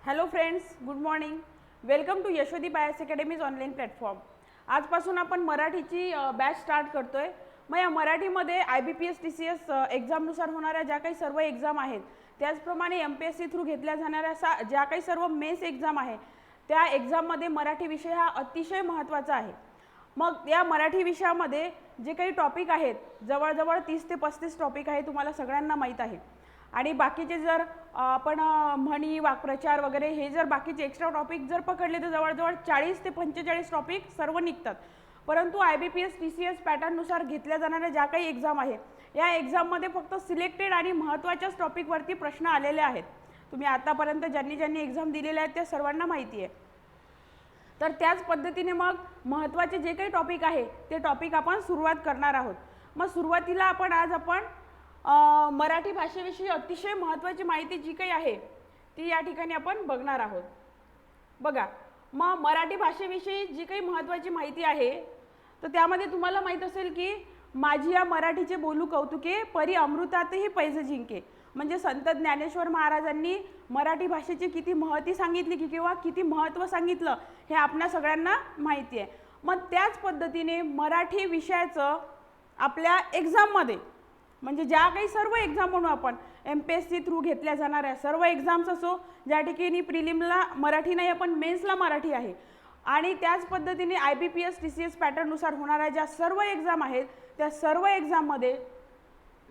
Hello friends, good morning. Welcome to Yashodeep I S academy's online platform. आजपासून आपण मराठीची batch start करतोय. मग या मराठीमध्ये IBPS TCS एक्झामनुसार होणाऱ्या ज्या काही सर्व एक्झाम आहेत, त्याचप्रमाणे MPSC थ्रू घेतल्या जाणाऱ्या ज्या काही सर्व मेन्स एक्झाम आहे, त्या एक्झाममध्ये मराठी विषय हा अतिशय महत्त्वाचा आहे. मग या मराठी विषयामध्ये जे काही टॉपिक आहेत, जवळजवळ 30 ते 35 टॉपिक आहे, तुम्हाला सगळ्यांना माहीत आहे. आणि बाकीचे जर आपण म्हणी, वाक्प्रचार वगैरे हे जर बाकीचे एक्स्ट्रा टॉपिक जर पकडले तर जवळजवळ 40 ते 45 टॉपिक सर्व निघतात. परंतु IBPS TCS पॅटर्ननुसार घेतल्या जाणाऱ्या ज्या काही एक्झाम आहे, या एक्झाममध्ये फक्त सिलेक्टेड आणि महत्त्वाच्याच टॉपिकवरती प्रश्न आलेले आहेत. तुम्ही आतापर्यंत ज्यांनी एक्झाम दिलेल्या आहेत त्या सर्वांना माहिती आहे. तर त्याच पद्धतीने मग महत्त्वाचे जे काही टॉपिक आहे ते टॉपिक आपण सुरुवात करणार आहोत. मग सुरुवातीला आज आपण मराठी भाषेविषयी अतिशय महत्त्वाची माहिती जी काही आहे ती या ठिकाणी आपण बघणार आहोत. बघा, मग मराठी भाषेविषयी जी काही महत्त्वाची माहिती आहे तर त्यामध्ये तुम्हाला माहीत असेल की माझी या मराठीचे बोलू कौतुके, परी अमृतातही पैज जिंके. म्हणजे संत ज्ञानेश्वर महाराजांनी मराठी भाषेची किती महती सांगितली की किंवा किती महत्त्व सांगितलं हे आपल्या सगळ्यांना माहिती आहे. मग त्याच पद्धतीने मराठी विषयाचं आपल्या एक्झाममध्ये, म्हणजे ज्या काही सर्व एक्झाम म्हणू आपण, MPSC थ्रू घेतल्या जाणाऱ्या सर्व एक्झाम्स असो, ज्या ठिकाणी प्रिलिमला मराठी नाही आपण मेन्सला मराठी आहे, आणि त्याच पद्धतीने IBPS TCS पॅटर्ननुसार होणाऱ्या ज्या सर्व एक्झाम आहेत त्या सर्व एक्झाममध्ये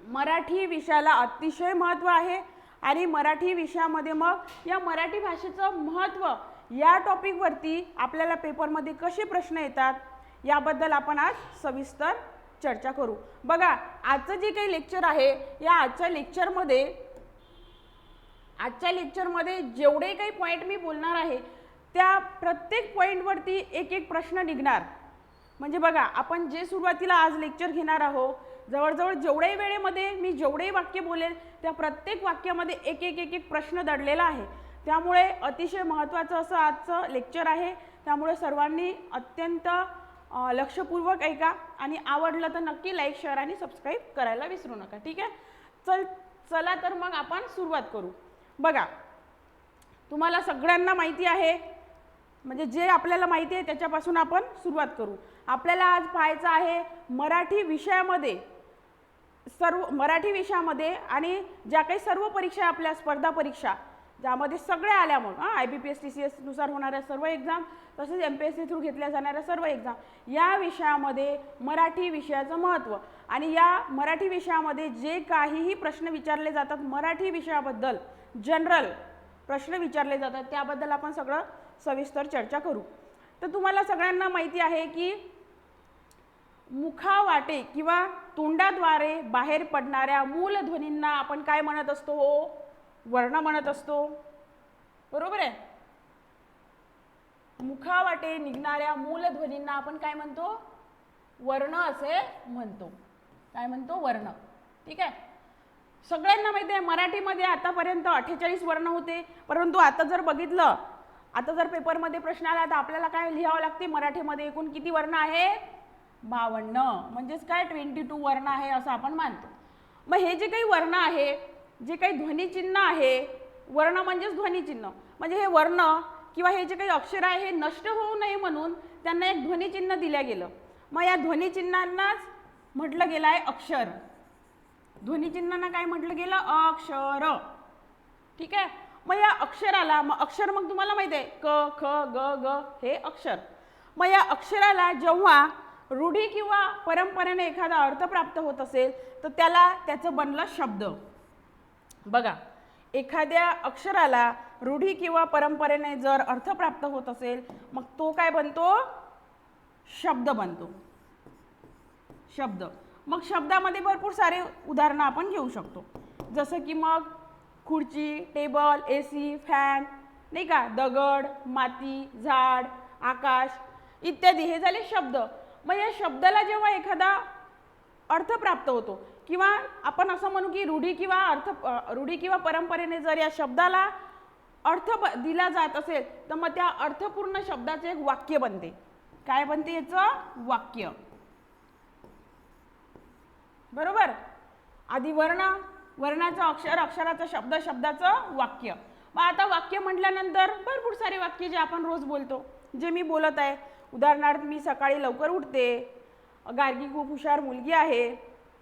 मराठी विषयाला अतिशय महत्त्व आहे. आणि मराठी विषयामध्ये मग या मराठी भाषेचं महत्त्व या टॉपिकवरती आपल्याला पेपरमध्ये कसे प्रश्न येतात याबद्दल आपण आज सविस्तर चर्चा करू. बघा, आजचं जे काही लेक्चर आहे या आजच्या लेक्चरमध्ये जेवढे काही पॉईंट मी बोलणार आहे त्या प्रत्येक पॉईंटवरती एक एक प्रश्न निघणार. म्हणजे बघा, आपण जे सुरुवातीला आज लेक्चर घेणार आहोत, जवळजवळ जेवढ्याही वेळेमध्ये मी जेवढेही वाक्य बोलेल त्या प्रत्येक वाक्यामध्ये एक एक प्रश्न दडलेला आहे. त्यामुळे अतिशय महत्त्वाचं असं आजचं लेक्चर आहे. त्यामुळे सर्वांनी अत्यंत लक्षपूर्वक ऐका आणि आवडलं तर नक्की लाईक, शेअर आणि सबस्क्राईब करायला विसरू नका. ठीक आहे, चला तर मग आपण सुरुवात करू. बघा, तुम्हाला सगळ्यांना माहिती आहे, म्हणजे जे आपल्याला माहिती आहे त्याच्यापासून आपण सुरुवात करू. आपल्याला आज पाहायचं आहे मराठी विषयामध्ये आणि ज्या काही सर्व परीक्षा आपल्या स्पर्धा परीक्षा ज्यामध्ये सगळ्या आल्या, मग IBPS TCS नुसार होणाऱ्या सर्व एक्झाम तसेच MPSC थ्रू घेतल्या जाणाऱ्या सर्व एक्झाम, या विषयामध्ये मराठी विषयाचं महत्त्व आणि या मराठी विषयामध्ये जे काहीही प्रश्न विचारले जातात, मराठी विषयाबद्दल जनरल प्रश्न विचारले जातात, त्याबद्दल आपण सगळं सविस्तर चर्चा करू. तर तुम्हाला सगळ्यांना माहिती आहे की मुखावाटे किंवा तोंडाद्वारे बाहेर पडणाऱ्या मूल ध्वनींना आपण काय म्हणत असतो? वर्ण म्हणत असतो. बरोबर आहे. मुखावाटे निघणाऱ्या मूल ध्वनींना आपण काय म्हणतो? वर्ण असे म्हणतो. काय म्हणतो? वर्ण. ठीक आहे, सगळ्यांना माहिती आहे मराठीमध्ये आतापर्यंत 48 वर्ण होते. परंतु आता जर बघितलं, आता जर पेपरमध्ये प्रश्न आला तर आपल्याला काय लिहावं लागते? मराठीमध्ये एकूण किती वर्ण आहे? 52. म्हणजेच काय 22 वर्ण आहे असं आपण मानतो. मग हे जे काही वर्ण आहे, जे काही ध्वनिचिन्ह आहे, वर्ण म्हणजेच ध्वनिचिन्ह, म्हणजे हे वर्ण किंवा हे जे काही अक्षर आहे हे नष्ट होऊ नये म्हणून त्यांना एक ध्वनिचिन्ह दिलं गेलं. मग या ध्वनिचिन्हांनाच म्हटलं गेलं आहे अक्षर. ध्वनिचिन्हांना काय म्हटलं गेलं? अक्षर. ठीक आहे, मग या अक्षराला, मग अक्षर मग तुम्हाला माहिती आहे क, ख, ग, ग हे अक्षर. मग या अक्षराला जेव्हा रूढी किंवा परंपरेने एखादा अर्थ प्राप्त होत असेल तर त्याचं बनलं शब्द. बघा, एखाद्या अक्षराला रूढी किंवा परंपरेने जर अर्थ प्राप्त होत असेल मग तो काय बनतो? शब्द बनतो. शब्द. मग शब्दामध्ये भरपूर सारे उदाहरणं आपण घेऊ शकतो, जसं की मग खुर्ची, टेबल, AC, फॅन, नाही का, दगड, माती, झाड, आकाश इत्यादी हे झाले शब्द. मग या शब्दाला जेव्हा एखादा अर्थ प्राप्त होतो किंवा आपण असं म्हणू की रूढी किंवा परंपरेने जर या शब्दाला अर्थ दिला जात असेल तर मग त्या अर्थपूर्ण शब्दाचे एक वाक्य बनते. काय बनते? याचं वाक्य. बरोबर. आधी वर्ण, वर्णाचं अक्षर, अक्षराचं शब्द, शब्दाचं वाक्य. मग आता वाक्य म्हटल्यानंतर भरपूर सारे वाक्य जे आपण रोज बोलतो, जे मी बोलत आहे. उदाहरणार्थ, मी सकाळी लवकर उठते, गार्गी खूप हुशार मुलगी आहे,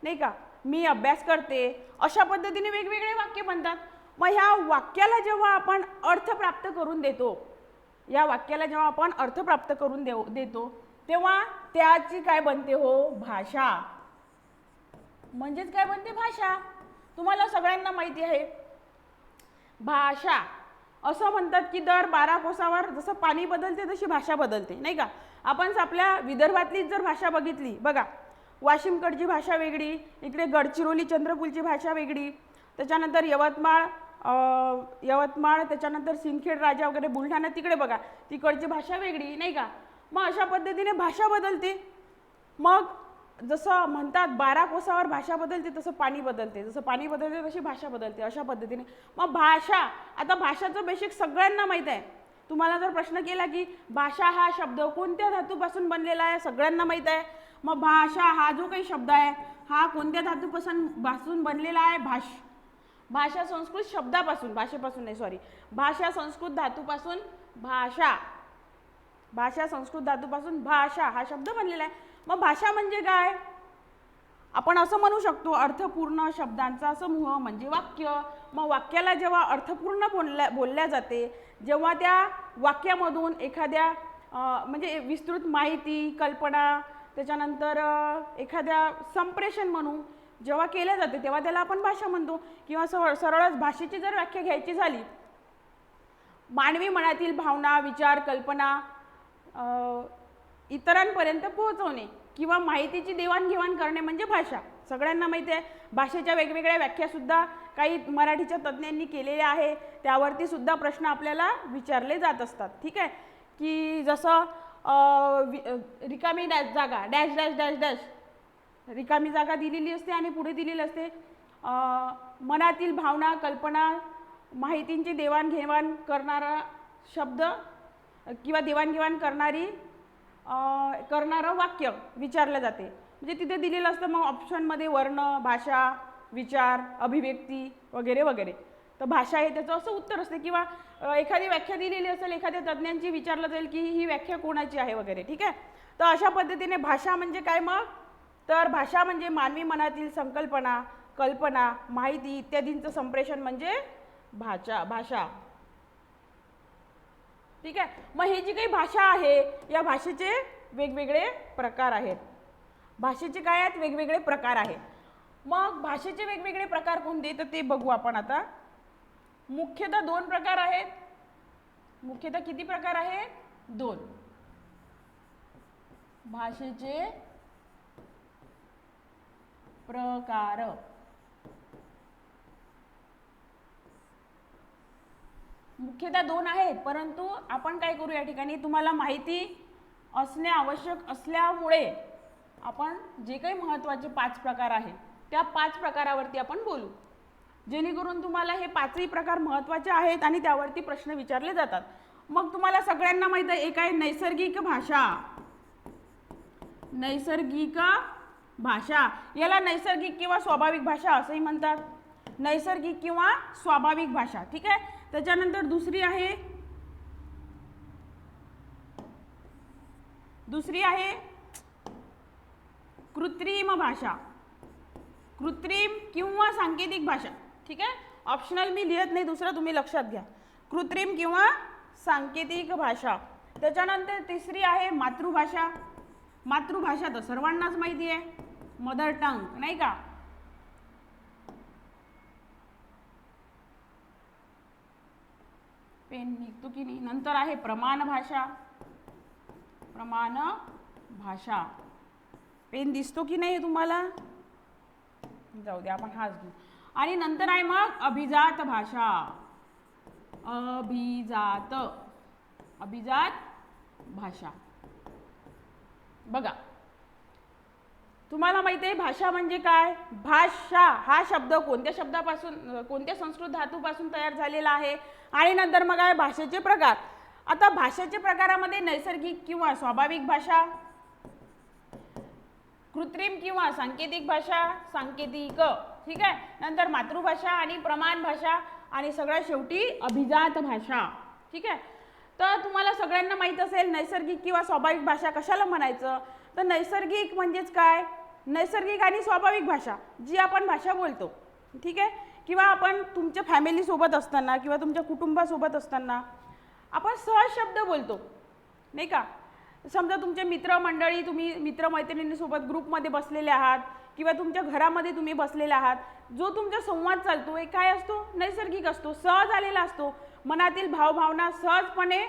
नाही का, मी अभ्यास करते, अशा पद्धतीने वेगवेगळे वाक्य बनतात. मग ह्या वाक्याला जेव्हा आपण अर्थ प्राप्त करून देतो, या वाक्याला जेव्हा आपण अर्थ प्राप्त करून देतो तेव्हा त्याची काय बनते हो, भाषा. म्हणजेच काय बनते, भाषा. तुम्हाला सगळ्यांना माहिती आहे भाषा. असं म्हणतात की दर 12 कोसावर जसं पाणी बदलते तशी भाषा बदलते, नाही का. आपण आपल्या विदर्भातली जर भाषा बघितली, बघा, वाशिमकडची भाषा वेगळी, इकडे गडचिरोली चंद्रपूरची भाषा वेगळी, त्याच्यानंतर यवतमाळ, त्याच्यानंतर सिंदखेड राजा वगैरे बुलढाणा तिकडे बघा, तिकडची भाषा वेगळी, नाही का. मग अशा पद्धतीने भाषा बदलते. मग जसं म्हणतात 12 कोसावर भाषा बदलते तसं पाणी बदलते, जसं पाणी बदलते तशी भाषा बदलते, अशा पद्धतीने. मग भाषा, आता भाषाचं बेसिक सगळ्यांना माहीत आहे. तुम्हाला जर प्रश्न केला की भाषा हा शब्द कोणत्या धातूपासून बनलेला आहे, सगळ्यांना माहीत आहे. मग भाषा हा जो काही शब्द आहे हा कोणत्या धातूपासून बनलेला आहे, भाषा संस्कृत शब्दापासून, भाषेपासून नाही, सॉरी, भाषा संस्कृत धातूपासून भाषा, भाषा संस्कृत धातूपासून भाषा हा शब्द बनलेला आहे. मग भाषा म्हणजे काय, आपण असं म्हणू शकतो, अर्थपूर्ण शब्दांचा समूह म्हणजे वाक्य. मग वाक्याला जेव्हा अर्थपूर्ण बोलल्या जाते, जेव्हा त्या वाक्यामधून एखाद्या म्हणजे विस्तृत माहिती, कल्पना, त्याच्यानंतर एखाद्या संप्रेषण म्हणून जेव्हा केल्या जाते तेव्हा त्याला आपण भाषा म्हणतो. किंवा सरळच भाषेची जर व्याख्या घ्यायची झाली, मानवी मनातील भावना, विचार, कल्पना इतरांपर्यंत पोहोचवणे किंवा माहितीची देवाणघेवाण करणे म्हणजे भाषा. सगळ्यांना माहिती आहे भाषेच्या वेगवेगळ्या व्याख्यासुद्धा काही मराठीच्या तज्ज्ञांनी केलेल्या आहे, त्यावरती सुद्धा प्रश्न आपल्याला विचारले जात असतात. ठीक आहे, की जसं रिकामी जागा डॅश डॅश डॅश डॅश, रिकामी जागा दिलेली असते आणि पुढे दिलेली असते मनातील भावना, कल्पना, माहितींची देवाणघेवाण करणारा शब्द किंवा देवाणघेवाण करणारं वाक्य विचारलं जाते. म्हणजे तिथे दिलेलं असतं मग ऑप्शनमध्ये वर्ण, भाषा, विचार, अभिव्यक्ती वगैरे वगैरे. तर भाषा आहे त्याचं असं उत्तर असते. किंवा एखादी व्याख्या दिलेली असेल, एखाद्या तज्ज्ञांची विचारलं जाईल की ही व्याख्या कोणाची आहे वगैरे. ठीक आहे, तर अशा पद्धतीने भाषा म्हणजे काय मग, तर भाषा म्हणजे मानवी मनातील संकल्पना, कल्पना, माहिती इत्यादींचं संप्रेषण म्हणजे भाषा. ठीक आहे, मग ही जी काही भाषा आहे या भाषेचे वेगवेगळे प्रकार आहेत. भाषेचे काय आहेत, वेगवेगळे प्रकार आहेत. मग भाषेचे वेगवेगळे प्रकार कोणते तर ते बघू आपण आता. मुख्यतः 2 प्रकार आहेत. मुख्यतः किती प्रकार आहेत, 2. भाषेचे प्रकार. मुख्यतः 2 आहेत, परंतु आपण काय करू, या ठिकाणी तुम्हाला माहिती असणे आवश्यक असल्यामुळे आपण जे काही महत्त्वाचे 5 प्रकार आहेत त्या 5 प्रकारावरती आपण बोलू, जेणेकरून तुम्हाला हे 5ही प्रकार महत्त्वाचे आहेत आणि त्यावरती प्रश्न विचारले जातात. मग तुम्हाला सगळ्यांना माहिती आहे, एक आहे नैसर्गिक भाषा. नैसर्गिक भाषा, याला नैसर्गिक किंवा स्वाभाविक भाषा असंही म्हणतात. नैसर्गिक किंवा स्वाभाविक भाषा. ठीक आहे, त्याच्यानंतर दुसरी आहे कृत्रिम भाषा. कृत्रिम किंवा सांकेतिक भाषा. ठीक आहे, ऑप्शनल मी लिहित नाही, दुसरं तुम्ही लक्षात घ्या, कृत्रिम किंवा सांकेतिक भाषा. त्याच्यानंतर तिसरी आहे मातृभाषा. मातृभाषा तर सर्वांनाच माहिती आहे, मदर टंग, नाही का. पेन निघतो की नाही. नंतर आहे प्रमाण भाषा. प्रमाण भाषा, पेन दिसतो की नाही तुम्हाला, जाऊ दे आपण हाच घेऊ. आणि नंतर आहे मग अभिजात भाषा. अभिजात भाषा. बघा, तुम्हाला माहिती आहे भाषा म्हणजे काय. भाषा हा शब्द कोणत्या शब्दापासून, कोणत्या संस्कृत धातूपासून तयार झालेला आहे. आणि नंतर मग आहे भाषेचे प्रकार. आता भाषेच्या प्रकारामध्ये नैसर्गिक किंवा स्वाभाविक भाषा, कृत्रिम किंवा सांकेतिक भाषा, सांकेतिक. ठीक आहे, नंतर मातृभाषा आणि प्रमाण भाषा आणि सगळ्यात शेवटी अभिजात भाषा. ठीक आहे. तर तुम्हाला सगळ्यांना माहीत असेल नैसर्गिक किंवा स्वाभाविक भाषा कशाला म्हणायचं. तर नैसर्गिक म्हणजेच काय, नैसर्गिक आणि स्वाभाविक भाषा जी आपण भाषा बोलतो. ठीक आहे. किंवा आपण तुमच्या फॅमिलीसोबत असताना किंवा तुमच्या कुटुंबासोबत असताना आपण सहज शब्द बोलतो नाही का. समजा तुमचे मित्रमंडळी, तुम्ही मित्रमैत्रिणींसोबत ग्रुपमध्ये बसलेले आहात किंवा तुमच्या घरामध्ये तुम्ही बसलेले आहात, जो तुमचा संवाद चालतो हे काय असतो, नैसर्गिक असतो, सहज आलेला असतो. मनातील भावभावना सहजपणे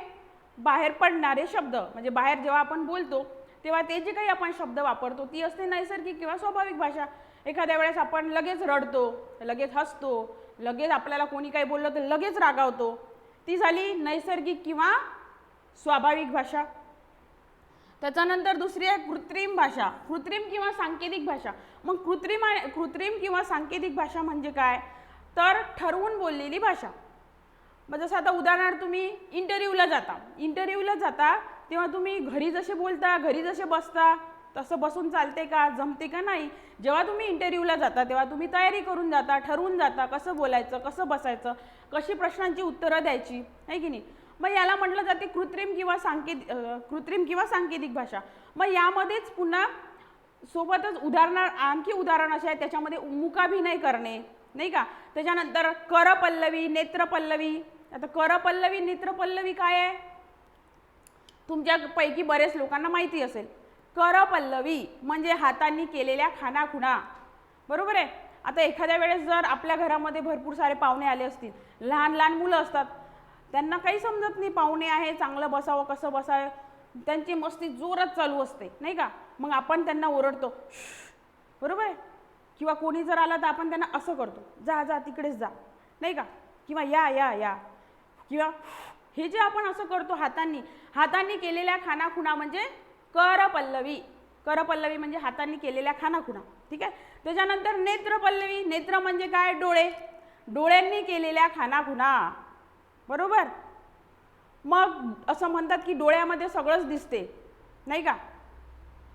बाहेर पडणारे शब्द, म्हणजे बाहेर जेव्हा आपण बोलतो तेव्हा ते जे काही आपण शब्द वापरतो ती असते नैसर्गिक किंवा स्वाभाविक भाषा. एखाद्या वेळेस आपण लगेच रडतो, लगेच हसतो, लगेच आपल्याला कोणी काही बोललं तर लगेच रागावतो, ती झाली नैसर्गिक किंवा स्वाभाविक भाषा. त्याच्यानंतर दुसरी आहे कृत्रिम भाषा, कृत्रिम किंवा सांकेतिक भाषा. मग कृत्रिम किंवा सांकेतिक भाषा म्हणजे काय, तर ठरवून बोललेली भाषा. मग जसं आता उदाहरणार्थ तुम्ही इंटरव्ह्यूला जाता तेव्हा तुम्ही घरी जसे बोलता, घरी जसे बसता तसं बसून चालते का, जमते का नाही. जेव्हा तुम्ही इंटरव्ह्यूला जाता तेव्हा तुम्ही तयारी करून जाता, ठरवून जाता कसं बोलायचं, कसं बसायचं, कशी प्रश्नांची उत्तरं द्यायची, आहे की नाही. मग याला म्हटलं जाते कृत्रिम किंवा सांकेतिक भाषा. मग यामध्येच पुन्हा सोबतच आणखी उदाहरण असे आहे त्याच्यामध्ये मुकाभिनय करणे नाही का. त्याच्यानंतर करपल्लवी, नेत्रपल्लवी. आता करपल्लवी, नेत्रपल्लवी काय आहे, तुमच्यापैकी बरेच लोकांना माहिती असेल. करपल्लवी म्हणजे हातांनी केलेल्या खाणाखुणा, बरोबर आहे. आता एखाद्या वेळेस जर आपल्या घरामध्ये भरपूर सारे पाहुणे आले असतील, लहान लहान मुलं असतात, त्यांना काही समजत नाही, पाहुणे आहे चांगलं बसावं कसं बसावं, त्यांची मस्ती जोरात चालू असते नाही का. मग आपण त्यांना ओरडतो, बरोबर आहे. किंवा कोणी जर आला तर आपण त्यांना असं करतो, जा जा तिकडेच जा नाही का, किंवा या या या, किंवा हे जे आपण असं करतो हातांनी केलेल्या खाणाखुणा म्हणजे करपल्लवी. करपल्लवी म्हणजे हातांनी केलेल्या खाणाखुणा. ठीक आहे. त्याच्यानंतर नेत्रपल्लवी, नेत्र म्हणजे काय, डोळे, डोळ्यांनी केलेल्या खाणाखुणा, बरोबर. मग असं म्हणतात की डोळ्यामध्ये सगळंच दिसते नाही का,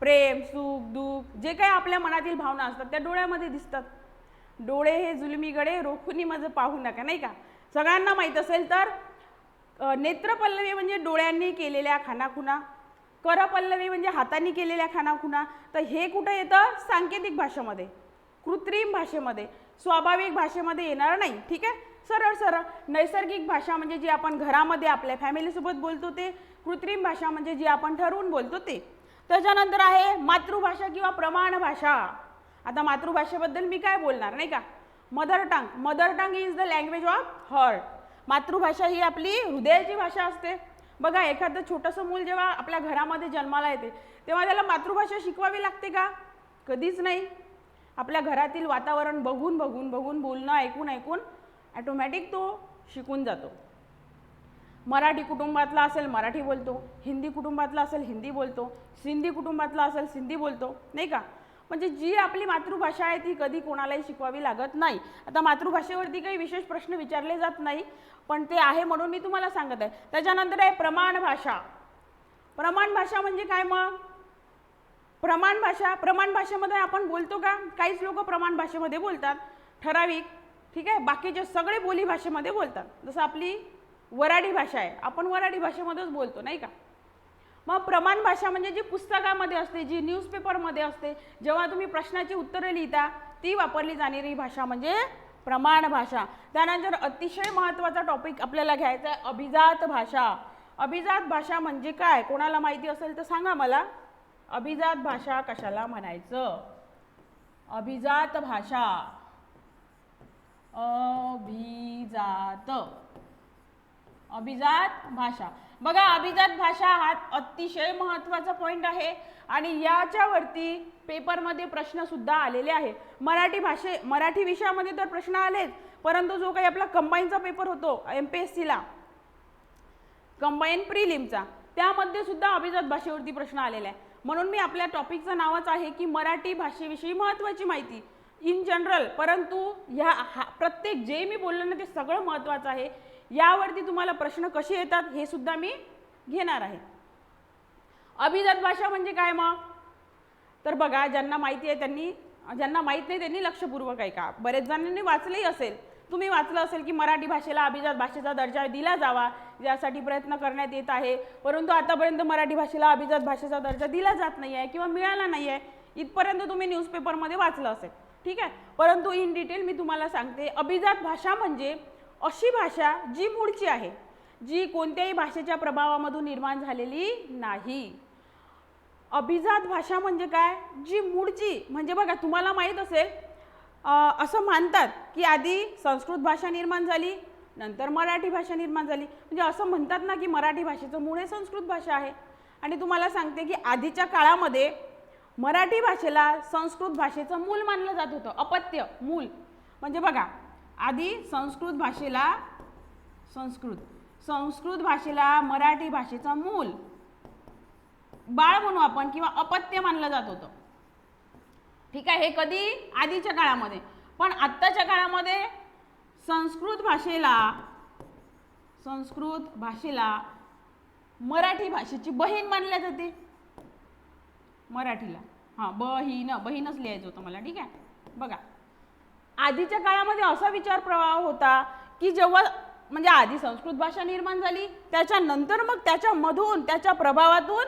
प्रेम, सुख, दुःख, जे काही आपल्या मनातील भावना असतात त्या डोळ्यामध्ये दिसतात. डोळे हे जुलमीगडे रोखुनी माझं पाहू नका नाही का, सगळ्यांना माहीत असेल. तर नेत्रपल्लवी म्हणजे डोळ्यांनी केलेल्या खाणाखुणा, करपल्लवी म्हणजे हातांनी केलेल्या खाणाखुणा. तर हे कुठं येतं, सांकेतिक भाषेमध्ये, कृत्रिम भाषेमध्ये, स्वाभाविक भाषेमध्ये येणार नाही. ठीक आहे. सरळ सरळ नैसर्गिक भाषा म्हणजे जी आपण घरामध्ये आपल्या फॅमिलीसोबत बोलतो ते, कृत्रिम भाषा म्हणजे जी आपण ठरवून बोलतो ते. त्याच्यानंतर आहे मातृभाषा किंवा प्रमाण भाषा. आता मातृभाषेबद्दल मी काय बोलणार नाही का, mother tongue is the language of heart. मातृभाषा ही आपली हृदयाची भाषा असते. बघा एखादं छोटंसं मूल जेव्हा आपल्या घरामध्ये जन्माला येते तेव्हा त्याला मातृभाषा शिकवावी लागते का, कधीच नाही. आपल्या घरातील वातावरण बघून बोलणं ऐकून ॲटोमॅटिक तो शिकून जातो. मराठी कुटुंबातला असेल मराठी बोलतो, हिंदी कुटुंबातला असेल हिंदी बोलतो, सिंधी कुटुंबातला असेल सिंधी बोलतो नाही का. म्हणजे जी आपली मातृभाषा आहे ती कधी कोणालाही शिकवावी लागत नाही. आता मातृभाषेवरती काही विशेष प्रश्न विचारले जात नाही, पण ते आहे म्हणून मी तुम्हाला सांगत आहे. त्याच्यानंतर आहे प्रमाण भाषा. प्रमाण भाषा म्हणजे काय, मग प्रमाण भाषेमध्ये आपण बोलतो का, काहीच लोक प्रमाण भाषेमध्ये बोलतात, ठराविक. ठीक आहे. बाकीचे सगळे बोली भाषेमध्ये बोलतात. जसं आपली वऱ्हाडी भाषा आहे, आपण वऱ्हाडी भाषेमध्येच बोलतो नाही का. मग प्रमाण भाषा म्हणजे जी पुस्तकामध्ये असते, जी न्यूजपेपरमध्ये असते, जेव्हा तुम्ही प्रश्नाची उत्तरं लिहिता ती वापरली जाणारी भाषा म्हणजे प्रमाण भाषा. त्यानंतर अतिशय महत्त्वाचा टॉपिक आपल्याला घ्यायचा आहे अभिजात भाषा. अभिजात भाषा म्हणजे काय, कोणाला माहिती असेल तर सांगा मला. अभिजात भाषा कशाला म्हणायचं, अभिजात भाषा, अभिजात भाषा. बघा अभिजात भाषा हा अतिशय महत्त्वाचा पॉईंट आहे आणि याच्यावरती पेपरमध्ये प्रश्न सुद्धा आलेले आहे. मराठी विषयामध्ये तर प्रश्न आलेच, परंतु जो काही आपला कंबाईनचा पेपर होतो MPSCला, कंबाईन प्रिलिमचा, त्यामध्ये सुद्धा अभिजात भाषेवरती प्रश्न आलेला आहे. म्हणून मी आपल्या टॉपिकचं नावच आहे की मराठी भाषेविषयी महत्त्वाची माहिती इन जनरल. परंतु प्रत्येक जे मी बोललो ना ते सगळं महत्त्वाचं आहे. यावरती तुम्हाला प्रश्न कसे येतात हे सुद्धा मी घेणार आहे. अभिजात भाषा म्हणजे काय मग, तर बघा ज्यांना माहिती आहे त्यांनी, ज्यांना माहीत नाही त्यांनी लक्षपूर्वक ऐका. बरेच जणांनी वाचलेही असेल, तुम्ही वाचलं असेल की मराठी भाषेला अभिजात भाषेचा दर्जा दिला जावा, यासाठी प्रयत्न करण्यात येत आहे, परंतु आतापर्यंत मराठी भाषेला अभिजात भाषेचा दर्जा दिला जात नाही आहे किंवा मिळाला नाही आहे, इथपर्यंत तुम्ही न्यूजपेपरमध्ये वाचलं असेल. ठीक आहे, परंतु इन डिटेल मी तुम्हाला सांगते, अभिजात भाषा म्हणजे अशी भाषा जी मूळची आहे, जी कोणत्याही भाषेच्या प्रभावामधून निर्माण झालेली नाही. अभिजात भाषा म्हणजे काय, जी मूळची, म्हणजे बघा तुम्हाला माहीत असेल असं मानतात की आधी संस्कृत भाषा निर्माण झाली, नंतर मराठी भाषा निर्माण झाली, म्हणजे असं म्हणतात ना की मराठी भाषेचं मूळ हे संस्कृत भाषा आहे. आणि तुम्हाला सांगते की आधीच्या काळामध्ये मराठी भाषेला संस्कृत भाषेचं मूल मानलं जात होतं, अपत्य मूल. म्हणजे बघा आधी संस्कृत भाषेला मराठी भाषेचं मूल बाळ म्हणू आपण किंवा अपत्य मानलं जात होतं. ठीक आहे, हे कधी आधीच्या काळामध्ये. पण आत्ताच्या काळामध्ये संस्कृत भाषेला मराठी भाषेची बहीण मानल्या जाते. मराठीला बहीणच लिहायचं होतं मला. ठीक आहे, बघा आधीच्या काळामध्ये असा विचार प्रवाह होता की जेव्हा म्हणजे आधी संस्कृत भाषा निर्माण झाली, त्याच्यानंतर मग त्याच्यामधून त्याच्या प्रभावातून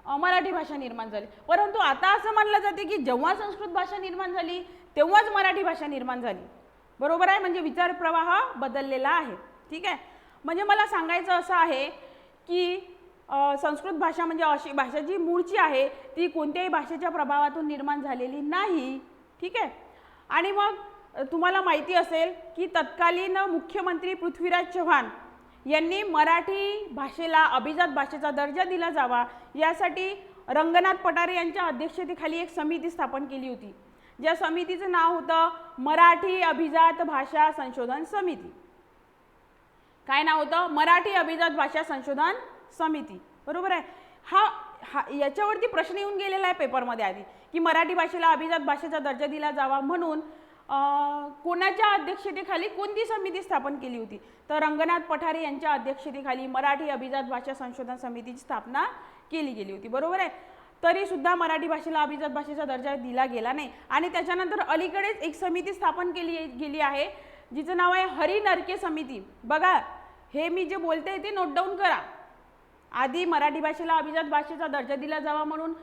मराठी भाषा निर्माण झाली. परंतु आता असं मानलं जाते की जेव्हा संस्कृत भाषा निर्माण झाली तेव्हाच मराठी भाषा निर्माण झाली. बरोबर आहे, म्हणजे विचार प्रवाह बदललेला आहे. ठीक आहे, म्हणजे मला सांगायचं असं आहे की संस्कृत भाषा म्हणजे अशी भाषा जी मूळची आहे, ती कोणत्याही भाषेच्या प्रभावातून निर्माण झालेली नाही. ठीक आहे, आणि मग तुम्हाला माहिती असेल की तत्कालीन मुख्यमंत्री पृथ्वीराज चव्हाण यांनी मराठी भाषेला अभिजात भाषेचा दर्जा दिला जावा, यासाठी रंगनाथ पठारे यांच्या अध्यक्षतेखाली एक समिती स्थापन केली होती. ज्या समितीचं नाव होतं मराठी अभिजात भाषा संशोधन समिती. काय नाव होतं, मराठी अभिजात भाषा संशोधन समिती. बरोबर आहे. याच्यावरती प्रश्न येऊन गेलेला आहे पेपरमध्ये आधी की मराठी भाषेला अभिजात भाषेचा दर्जा दिला जावा म्हणून कोणाच्या अध्यक्षतेखाली कोणती समिती स्थापन केली होती, तर रंगनाथ पठारे यांच्या अध्यक्षतेखाली मराठी अभिजात भाषा संशोधन समितीची स्थापना केली गेली होती. बरोबर आहे. तरी सुद्धा मराठी भाषेला अभिजात भाषेचा दर्जा दिला गेला नाही. आणि त्याच्यानंतर अलीकडेच एक समिती स्थापन केली गेली आहे जिचं नाव आहे हरी नरके समिती. बघा हे मी जे बोलते ते नोट डाऊन करा. आधी मराठी भाषेला अभिजात भाषेचा दर्जा दिला जावा म्हणून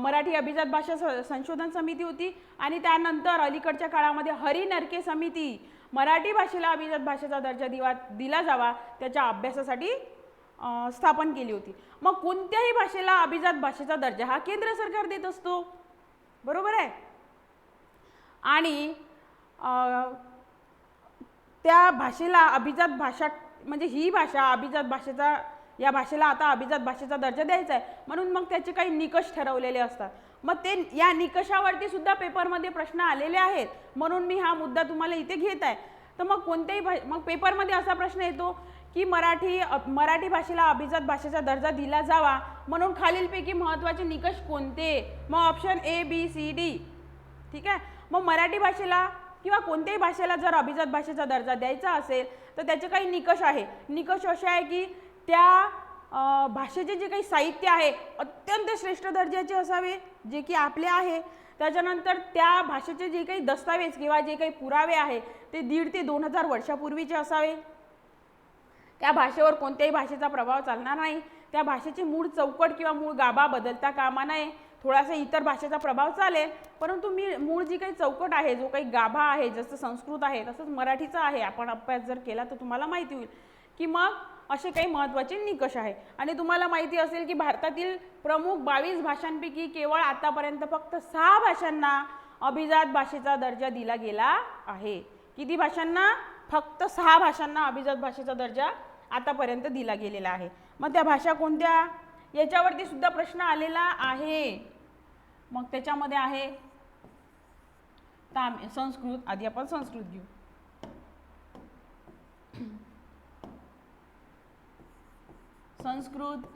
मराठी अभिजात भाषा संशोधन समिती होती, आणि त्यानंतर अलीकडच्या काळामध्ये हरी नरके समिती मराठी भाषेला अभिजात भाषेचा दर्जा दिला जावा त्याच्या अभ्यासासाठी स्थापन केली होती. मग कोणत्याही भाषेला अभिजात भाषेचा दर्जा हा केंद्र सरकार देत असतो. बरोबर आहे. आणि त्या भाषेला अभिजात भाषा म्हणजे ही भाषा अभिजात भाषेचा, या भाषेला आता अभिजात भाषेचा दर्जा द्यायचा आहे म्हणून मग त्याचे काही निकष ठरवलेले असतात. मग ते या निकषावरती सुद्धा पेपरमध्ये प्रश्न आलेले आहेत, म्हणून मी हा मुद्दा तुम्हाला इथे घेत आहे. तर मग मग पेपरमध्ये असा प्रश्न येतो की मराठी भाषेला अभिजात भाषेचा दर्जा दिला जावा म्हणून खालीलपैकी महत्त्वाचे निकष कोणते. मग option A B C D. ठीक आहे. मग मराठी भाषेला किंवा कोणत्याही भाषेला जर अभिजात भाषेचा दर्जा द्यायचा असेल तर त्याचे काही निकष आहे. निकष असे आहे की त्या भाषेचे जे काही साहित्य आहे अत्यंत श्रेष्ठ दर्जाचे असावे, जे की आपले आहे. त्याच्यानंतर त्या भाषेचे जे काही दस्तावेज किंवा जे काही पुरावे आहे ते 1,500 ते 2,000 वर्षापूर्वीचे असावे. त्या भाषेवर कोणत्याही भाषेचा प्रभाव चालणार नाही. त्या भाषेची मूळ चौकट किंवा मूळ गाभा बदलता कामा नये. थोडासा इतर भाषेचा प्रभाव चालेल, परंतु मूळ जी काही चौकट आहे, जो काही गाभा आहे, जसं संस्कृत आहे तसंच मराठीचा आहे. आपण अभ्यास जर केला तर तुम्हाला माहिती होईल की मग असे काही महत्त्वाचे निकष आहे. आणि तुम्हाला माहिती असेल की भारतातील प्रमुख 22 भाषांपैकी केवळ आतापर्यंत फक्त 6 भाषांना अभिजात भाषेचा दर्जा दिला गेला आहे. किती भाषांना? फक्त 6 भाषांना अभिजात भाषेचा दर्जा आतापर्यंत दिला गेलेला आहे. मग त्या भाषा कोणत्या, याच्यावरती सुद्धा प्रश्न आलेला आहे. मग त्याच्यामध्ये आहे संस्कृत. आधी आपण संस्कृत घेऊ. संस्कृत,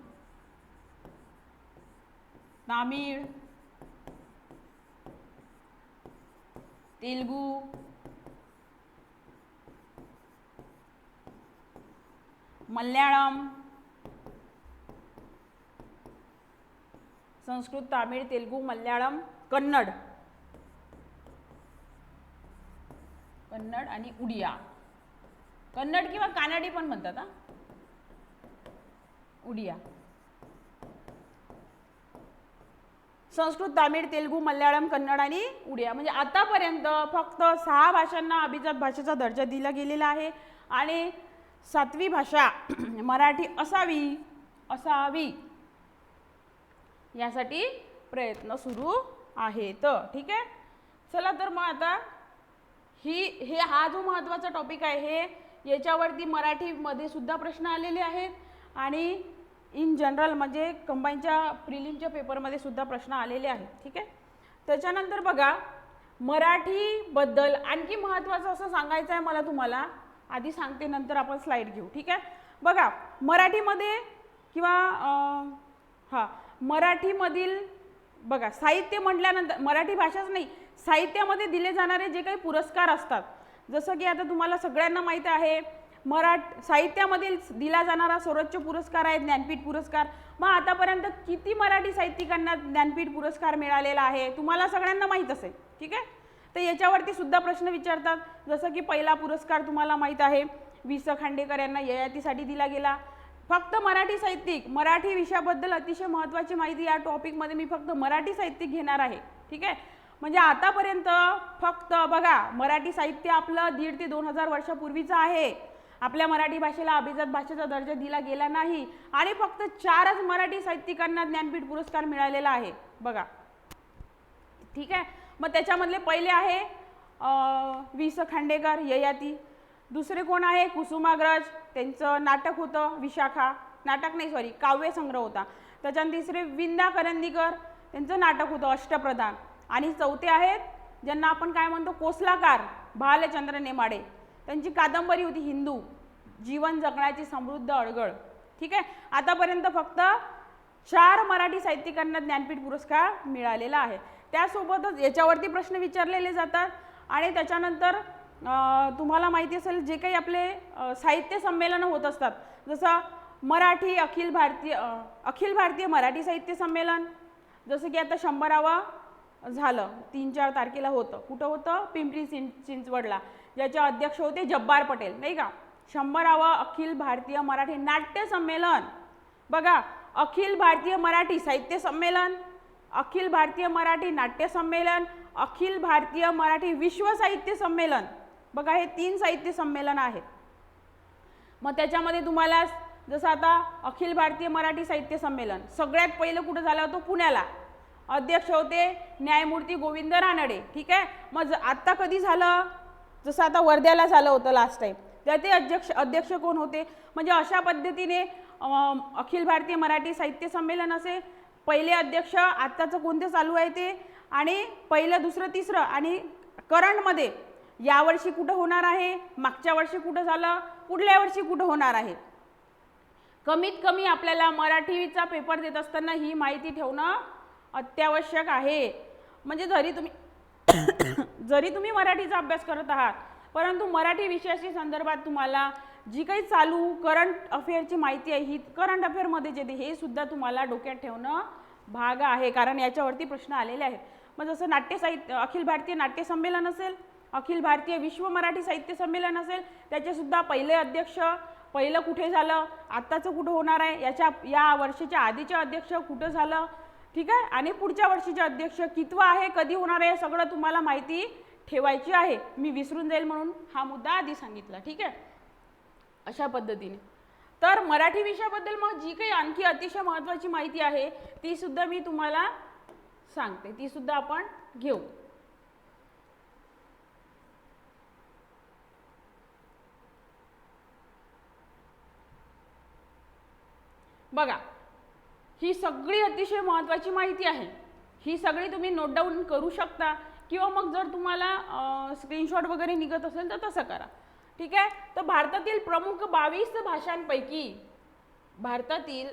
तामिळ, तेलुगू, मल्याळम. संस्कृत, तामिळ, तेलुगू, मल्याळम, कन्नड. कन्नड आणि उडिया. कन्नड किंवा कानडी पण म्हणतात हा, उडिया. संस्कृत, तामिळ, तेलुगू, मल्याळम, कन्नड आणि उडिया. म्हणजे आतापर्यंत फक्त 6 भाषांना अभिजात भाषेचा दर्जा दिला गेलेला आहे आणि 7वी भाषा मराठी असावी यासाठी प्रयत्न सुरू आहेत. ठीक आहे. चला तर मग आता हा जो महत्त्वाचा टॉपिक आहे हे याच्यावरती मराठीमध्ये सुद्धा प्रश्न आलेले आहेत आणि इन जनरल म्हणजे कंबाईनच्या प्रिलिमच्या पेपरमध्ये सुद्धा प्रश्न आलेले आहेत. ठीक आहे. त्याच्यानंतर बघा मराठीबद्दल आणखी महत्त्वाचं असं सांगायचं आहे मला तुम्हाला, आधी सांगते नंतर आपण स्लाईड घेऊ. ठीक आहे. बघा मराठीमध्ये किंवा मराठीमधील बघा साहित्य म्हटल्यानंतर मराठी भाषाच नाही, साहित्यामध्ये दिले जाणारे जे काही पुरस्कार असतात, जसं की आता तुम्हाला सगळ्यांना माहीत आहे साहित्यामधील दिला जाणारा सर्वोच्च पुरस्कार आहे ज्ञानपीठ पुरस्कार. मग आतापर्यंत किती मराठी साहित्यिकांना ज्ञानपीठ पुरस्कार मिळालेला आहे तुम्हाला सगळ्यांना माहीत असेल. ठीक आहे. तर याच्यावरती सुद्धा प्रश्न विचारतात. जसं की पहिला पुरस्कार तुम्हाला माहीत आहे वि स खांडेकर यांना ययातीसाठी दिला गेला. फक्त मराठी साहित्यिक, मराठी विषयाबद्दल अतिशय महत्त्वाची माहिती या टॉपिकमध्ये मी फक्त मराठी साहित्यिक घेणार आहे. ठीक आहे. म्हणजे आतापर्यंत फक्त बघा मराठी साहित्य आपलं 1,500 ते 2,000 वर्षापूर्वीचं आहे. आपल्या मराठी भाषेला अभिजात भाषेचा दर्जा दिला गेला नाही आणि फक्त 4च मराठी साहित्यिकांना ज्ञानपीठ पुरस्कार मिळालेला आहे बघा. ठीक आहे. मग त्याच्यामधले पहिले आहे वि स खांडेकर ययाती. दुसरे कोण आहे कुसुमाग्रज, त्यांचं नाटक होतं विशाखा, नाटक नाही सॉरी काव्यसंग्रह होता. त्याच्यानंतर तिसरे विंदा करंदीकर, त्यांचं नाटक होतं अष्टप्रधान. आणि चौथे आहेत ज्यांना आपण काय म्हणतो कोसलाकार भालचंद्र नेमाडे, त्यांची कादंबरी होती हिंदू जीवन जगण्याची समृद्ध अडगळ. ठीक आहे. आतापर्यंत फक्त 4 मराठी साहित्यिकांना ज्ञानपीठ पुरस्कार मिळालेला आहे. त्यासोबतच याच्यावरती प्रश्न विचारलेले जातात आणि त्याच्यानंतर तुम्हाला माहिती असेल जे काही आपले साहित्य संमेलनं होत असतात, जसं मराठी अखिल भारतीय मराठी साहित्य संमेलन, जसं की आता 100वा झालं 3-4 तारखेला होतं. कुठं होतं? पिंपरी चिंचवडला, ज्याचे अध्यक्ष होते जब्बार पटेल नाही का. 100वा अखिल भारतीय मराठी नाट्य संमेलन बघा, अखिल भारतीय मराठी साहित्य संमेलन, अखिल भारतीय मराठी नाट्य संमेलन, अखिल भारतीय मराठी विश्व साहित्य संमेलन बघा, हे 3 साहित्य संमेलन आहेत. मग त्याच्यामध्ये तुम्हाला जसं आता अखिल भारतीय मराठी साहित्य संमेलन सगळ्यात पहिलं कुठं झालं होतं? पुण्याला. अध्यक्ष होते न्यायमूर्ती गोविंद रानडे. ठीक आहे. मग आत्ता कधी झालं? जसं आता वर्ध्याला झालं होतं लास्ट टाईम, त्याचे अध्यक्ष कोण होते? म्हणजे अशा पद्धतीने अखिल भारतीय मराठी साहित्य संमेलन असे पहिले अध्यक्ष आत्ताचं कोणते चालू आहे ते, आणि पहिलं दुसरं तिसरं आणि करंटमध्ये यावर्षी कुठं होणार आहे, मागच्या वर्षी कुठं झालं, पुढल्या वर्षी कुठं होणार आहे. कमीत कमी आपल्याला मराठीचा पेपर देत असताना ही माहिती ठेवणं अत्यावश्यक आहे. म्हणजे जरी तुम्ही मराठीचा अभ्यास करत आहात परंतु मराठी विषयाशी संदर्भात तुम्हाला जी काही चालू करंट अफेअरची माहिती आहे ही करंट अफेअरमध्येच येते, हे सुद्धा तुम्हाला डोक्यात ठेवणं भाग आहे, कारण याच्यावरती प्रश्न आलेले आहेत. मग जसं अखिल भारतीय नाट्य संमेलन असेल, अखिल भारतीय विश्व मराठी साहित्य संमेलन असेल, त्याचे सुद्धा पहिले अध्यक्ष पहिलं कुठे झालं, आत्ताचं कुठं होणार आहे, या वर्षाच्या आधीचे अध्यक्ष कुठं झालं. ठीक आहे. आणि पुढच्या वर्षीचे अध्यक्ष कितवा आहे, कधी होणार आहे, सगळं तुम्हाला माहिती ठेवायची आहे. मी विसरून जाईल म्हणून हा मुद्दा आधी सांगितला. ठीक आहे. अशा पद्धतीने तर मराठी विषयाबद्दल मग जी काही आणखी अतिशय महत्त्वाची माहिती आहे ती सुद्धा मी तुम्हाला सांगते, ती सुद्धा आपण घेऊ. बघा, ही सगळी अतिशय महत्त्वाची माहिती आहे. ही सगळी तुम्ही नोट डाऊन करू शकता किंवा मग जर तुम्हाला स्क्रीनशॉट वगैरे निघत असेल तर तसं करा. ठीक आहे. तर भारतातील प्रमुख 22 भाषांपैकी भारतातील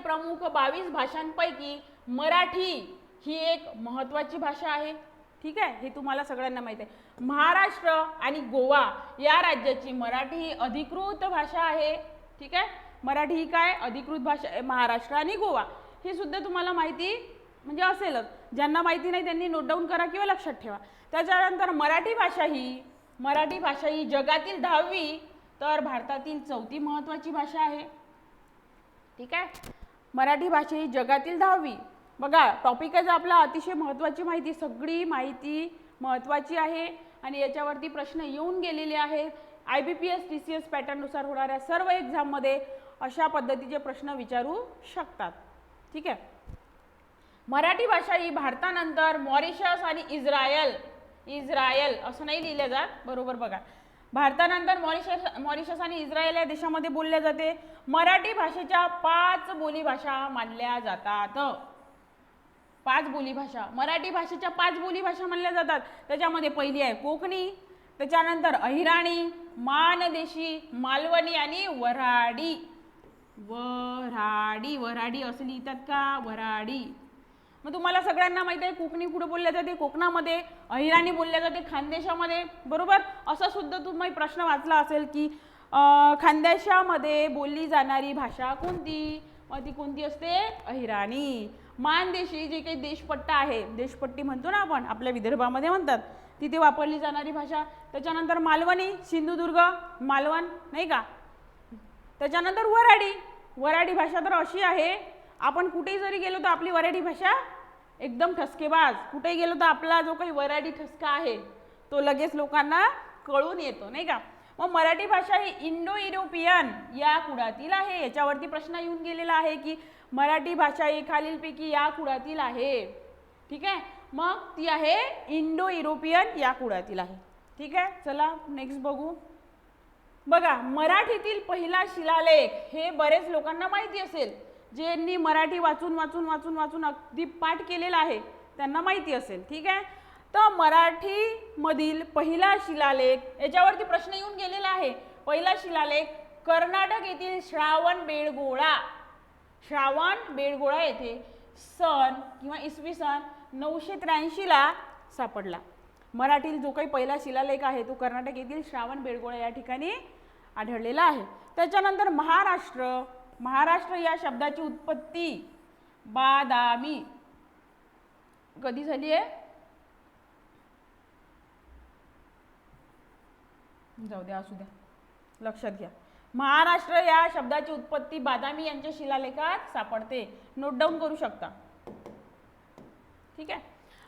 प्रमुख 22 भाषांपैकी मराठी ही एक महत्त्वाची भाषा आहे. ठीक आहे. हे तुम्हाला सगळ्यांना माहिती आहे. महाराष्ट्र आणि गोवा या राज्याची मराठी ही अधिकृत भाषा आहे. ठीक आहे. मराठी ही काय अधिकृत भाषा आहे, महाराष्ट्र आणि गोवा, हे सुद्धा तुम्हाला माहिती म्हणजे असेलच, ज्यांना माहिती नाही त्यांनी नोट डाऊन करा किंवा लक्षात ठेवा. त्याच्यानंतर मराठी भाषा ही जगातील 10वी तर भारतातील 4थी महत्त्वाची भाषा आहे. ठीक आहे, मराठी भाषा ही जगातील 10वी. बघा टॉपिकच आपला अतिशय महत्त्वाची माहिती, सगळी माहिती महत्त्वाची आहे आणि याच्यावरती प्रश्न येऊन गेलेले आहेत. IBPS TCS पॅटर्ननुसार होणाऱ्या सर्व एक्झाममध्ये अशा पद्धतीचे प्रश्न विचारू शकतात. ठीक आहे, मराठी भाषा ही भारतानंतर मॉरिशस आणि इस्रायल असं नाही लिहिले जात, बरोबर बघा. भारतानंतर मॉरिशस आणि इस्रायल या देशामध्ये बोलल्या जाते. मराठी भाषेच्या 5 बोलीभाषा मानल्या जातात. 5 बोलीभाषा, मराठी भाषेच्या 5 बोलीभाषा मानल्या जातात. त्याच्यामध्ये पहिली आहे कोकणी, त्याच्यानंतर अहिराणी, मानदेशी, मालवणी आणि वऱ्हाडी. वऱ्हाडी असं लिहितात का, वऱ्हाडी. मग तुम्हाला सगळ्यांना माहिती आहे कोकणी कुठे बोलल्या जाते, कोकणामध्ये. अहिराणी बोलल्या जाते खानदेशामध्ये, बरोबर. असं सुद्धा तुम्ही प्रश्न वाचला असेल की खानदेशामध्ये बोलली जाणारी भाषा कोणती, मग ती कोणती असते, अहिराणी. मानदेशी जे काही देशपट्टा आहे, देशपट्टी म्हणतो ना आपण, आपल्या विदर्भामध्ये म्हणतात, तिथे वापरली जाणारी भाषा. त्याच्यानंतर मालवणी, सिंधुदुर्ग, मालवण, नाही का. त्याच्यानंतर वऱ्हाडी भाषा तर अशी आहे, आपण कुठेही जरी गेलो तर आपली वऱ्हाडी भाषा एकदम ठसकेबाज. कुठेही गेलो तर आपला जो काही वऱ्हाडी ठसका आहे तो लगेच लोकांना कळून येतो, नाही का. मग मराठी भाषा ही इंडो युरोपियन या कुळातील आहे. याच्यावरती प्रश्न येऊन गेलेला आहे की मराठी भाषा ही खालीलपैकी या कुळातील आहे. ठीक आहे, मग ती आहे इंडो युरोपियन या कुळातील आहे. ठीक आहे, चला नेक्स्ट बघू. बघा मराठीतील पहिला शिलालेख, हे बरेच लोकांना माहिती असेल, ज्यांनी मराठी वाचून अगदी पाठ केलेला आहे त्यांना माहिती असेल. ठीक आहे, तर मराठीमधील पहिला शिलालेख, याच्यावरती प्रश्न येऊन गेलेला आहे. पहिला शिलालेख कर्नाटक येथील श्रावण बेळगोळा येथे सन किंवा इसवी सन 983 सापडला. मराठीतील जो काही पहिला शिलालेख आहे तो कर्नाटक येथील श्रावण बेळगोळा या ठिकाणी आढळलेला आहे. त्याच्यानंतर महाराष्ट्र या शब्दाची उत्पत्ती बादामी कधी झाली आहे, जाऊ द्या असू द्या, लक्षात घ्या. महाराष्ट्र या शब्दाची उत्पत्ती बादामी यांच्या शिलालेखात सापडते. नोट डाऊन करू शकता. ठीक आहे,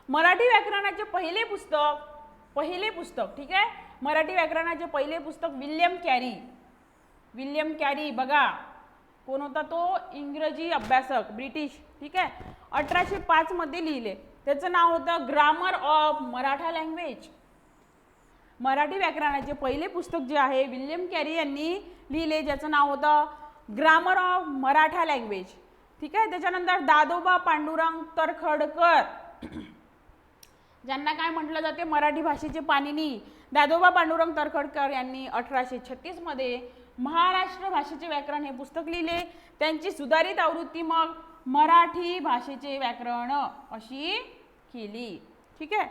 मराठी व्याकरणाचे पहिले पुस्तक, ठीक आहे, मराठी व्याकरणाचे पहिले पुस्तक विल्यम कॅरी. बघा कोण होता तो, इंग्रजी अभ्यासक, ब्रिटिश. ठीक आहे, 1805 मध्ये लिहिले. त्याचं नाव होतं grammar of Maratha language. Marathi व्याकरणाचे पहिले पुस्तक जे आहे विल्यम कॅरी यांनी लिहिले, ज्याचं नाव होतं ग्रामर ऑफ मराठा लँग्वेज. ठीक आहे, त्याच्यानंतर दादोबा पांडुरंग तरखडकर, ज्यांना काय म्हटलं जाते मराठी भाषेचे पाणिनी, दादोबा पांडुरंग तरखडकर यांनी 1836 मध्ये महाराष्ट्र भाषेचे व्याकरण हे पुस्तक लिहिले. त्यांची सुधारित आवृत्ती मग मराठी भाषेचे व्याकरण अशी केली. ठीक आहे,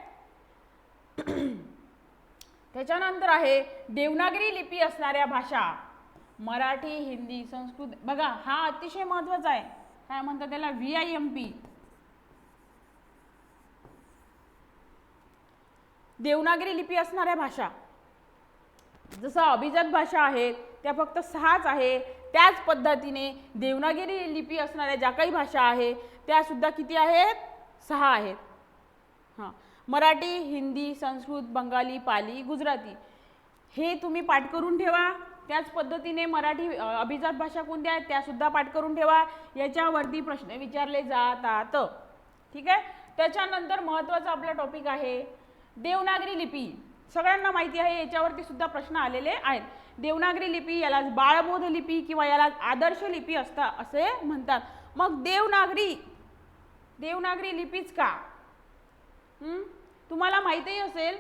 त्याच्यानंतर आहे देवनागरी लिपी असणाऱ्या भाषा, मराठी, हिंदी, संस्कृत. बघा हा अतिशय महत्त्वाचा आहे, काय म्हणतात त्याला, VIMP. देवनागरी लिपी असणाऱ्या भाषा, जसं अभिजात भाषा आहेत त्या फक्त 6च आहे, त्याच पद्धतीने देवनागरी लिपी असणाऱ्या ज्या काही भाषा आहे त्या सुद्धा किती आहेत, 6 आहेत. हां, मराठी, हिंदी, संस्कृत, बंगाली, पाली, गुजराती हे तुम्ही पाठ करून ठेवा. त्याच पद्धतीने मराठी अभिजात भाषा कोणत्या आहेत त्या सुद्धा पाठ करून ठेवा. याच्यावरती प्रश्न विचारले जातात. ठीक आहे, त्याच्यानंतर महत्त्वाचा आपला टॉपिक आहे देवनागरी लिपी. सगळ्यांना माहिती आहे, याच्यावरती सुद्धा प्रश्न आलेले आहेत. देवनागरी लिपी याला बाळबोध लिपी किंवा याला आदर्श लिपी असे म्हणतात. मग देवनागरी लिपीच का, तुम्हाला माहितीही असेल